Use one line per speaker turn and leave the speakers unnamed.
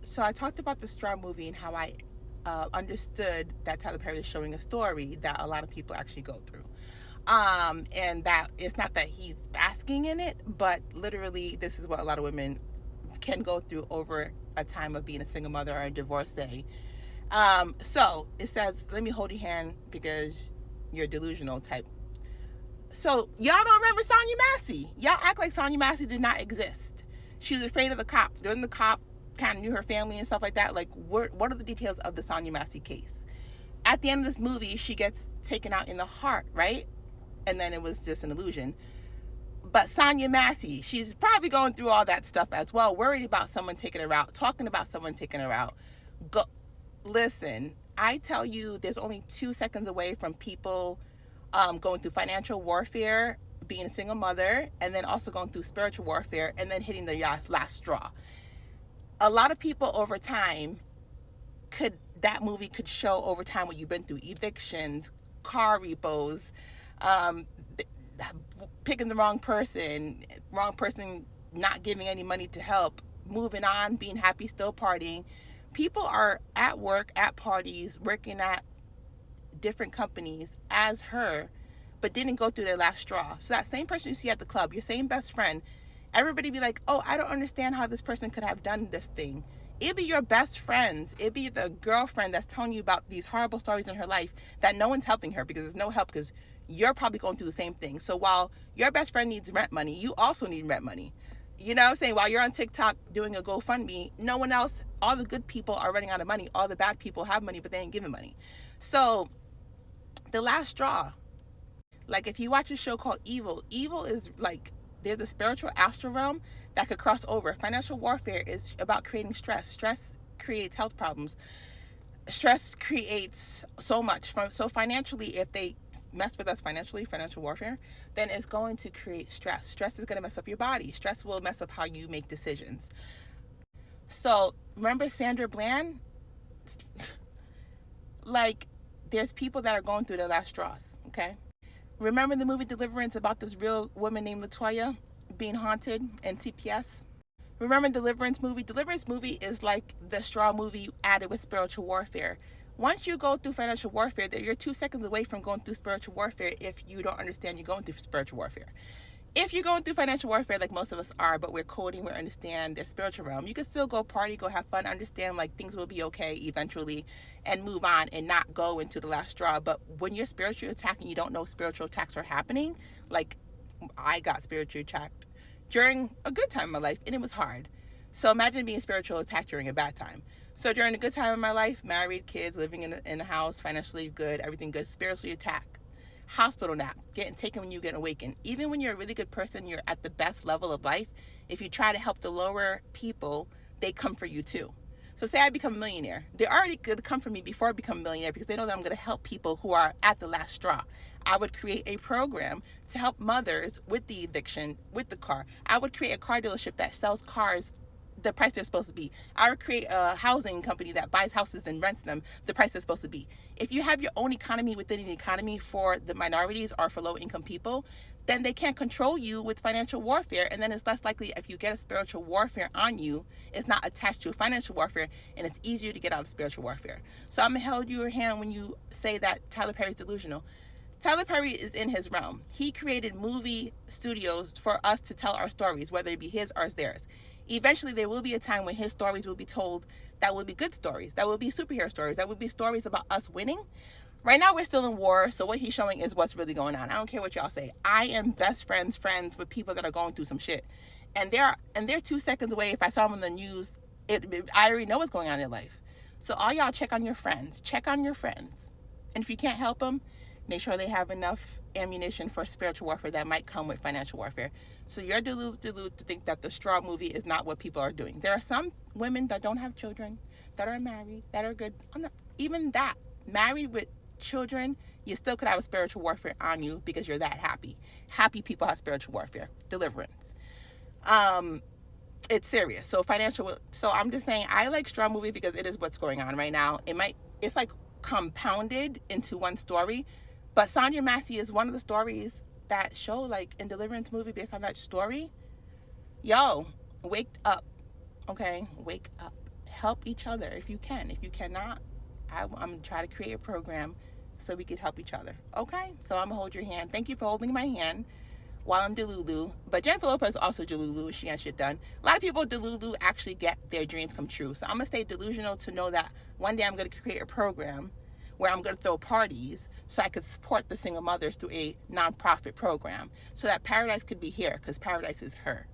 So I talked about the Straw movie and how I understood that Tyler Perry is showing a story that a lot of people actually go through. And that it's not that he's basking in it, but literally this is what a lot of women can go through over a time of being a single mother or a divorcee. So it says, let me hold your hand because you're delusional type. So y'all don't remember Sonya Massey. Y'all act like Sonya Massey did not exist. She was afraid of the cop. During the cop kind of knew her family and stuff like that. Like, what are the details of the Sonya Massey case? At the end of this movie, she gets taken out in the heart, right? And then it was just an illusion. But Sonya Massey, she's probably going through all that stuff as well, worried about someone taking her out, talking about someone taking her out. Go, listen, I tell you, there's only 2 seconds away from people going through financial warfare, being a single mother, and then also going through spiritual warfare, and then hitting the last straw. A lot of people over time that movie could show over time what you've been through: evictions, car repos, picking the wrong person not giving any money to help, moving on, being happy, still partying. People are at work, at parties, working at different companies as her, but didn't go through their last straw. So that same person you see at the club, your same best friend, everybody be like, oh, I don't understand how this person could have done this thing. It'd be your best friends. It'd be the girlfriend that's telling you about these horrible stories in her life that no one's helping her because there's no help because you're probably going through the same thing. So while your best friend needs rent money, you also need rent money. You know what I'm saying? While you're on TikTok doing a GoFundMe, no one else, all the good people are running out of money. All the bad people have money, but they ain't giving money. So the last straw. Like if you watch a show called Evil is like there's a spiritual astral realm that could cross over. Financial warfare is about creating stress. Stress creates health problems. Stress creates so much. So financially, if they mess with us financially, financial warfare, then it's going to create stress. Stress is going to mess up your body. Stress will mess up how you make decisions. So remember Sandra Bland? Like there's people that are going through their last straws, okay? Remember the movie Deliverance about this real woman named Latoya being haunted in CPS? Remember Deliverance movie? Deliverance movie is like the straw movie added with spiritual warfare. Once you go through financial warfare, you're 2 seconds away from going through spiritual warfare if you don't understand you're going through spiritual warfare. If you're going through financial warfare like most of us are, but we're coding, we understand the spiritual realm, you can still go party, go have fun, understand like things will be okay eventually and move on and not go into the last straw. But when you're spiritually attacked and you don't know spiritual attacks are happening, like I got spiritually attacked during a good time in my life and it was hard. So imagine being spiritual attacked during a bad time. So during a good time in my life, married, kids, living in a house, financially good, everything good, spiritually attacked. Hospital nap, getting taken when you get awakened. Even when you're a really good person, you're at the best level of life, if you try to help the lower people, they come for you too. So say I become a millionaire. They're already going to come for me before I become a millionaire because they know that I'm going to help people who are at the last straw. I would create a program to help mothers with the eviction, with the car. I would create a car dealership that sells cars the price they're supposed to be. I would create a housing company that buys houses and rents them the price they're supposed to be. If you have your own economy within an economy for the minorities or for low income people, then they can't control you with financial warfare. And then it's less likely if you get a spiritual warfare on you, it's not attached to a financial warfare and it's easier to get out of spiritual warfare. So I'm going to hold your hand when you say that Tyler Perry's delusional. Tyler Perry is in his realm. He created movie studios for us to tell our stories, whether it be his or theirs. Eventually, there will be a time when his stories will be told that will be good stories, that will be superhero stories, that will be stories about us winning. Right now, we're still in war, so what he's showing is what's really going on. I don't care what y'all say. I am best friends with people that are going through some shit. And they're 2 seconds away. If I saw them on the news, I already know what's going on in their life. So all y'all check on your friends. Check on your friends. And if you can't help them, make sure they have enough ammunition for spiritual warfare that might come with financial warfare. So you're deluded to think that the straw movie is not what people are doing. There are some women that don't have children, that are married, that are good. I'm not even that. Married with children, you still could have a spiritual warfare on you because you're that happy. Happy people have spiritual warfare. Deliverance. It's serious. So I'm just saying I like straw movie because it is what's going on right now. It's like compounded into one story. But Sonya Massey is one of the stories that show, like, in Deliverance movie based on that story. Yo, wake up, okay? Wake up help each other if you can. If you cannot, I'm going to try to create a program so we could help each other. Okay? So I'm going to hold your hand. Thank you for holding my hand while I'm Delulu. But Jennifer Lopez is also Delulu. She has shit done. A lot of people Delulu actually get their dreams come true. So I'm going to stay delusional to know that one day I'm going to create a program where I'm going to throw parties so I could support the single mothers through a nonprofit program so that paradise could be here, because paradise is her.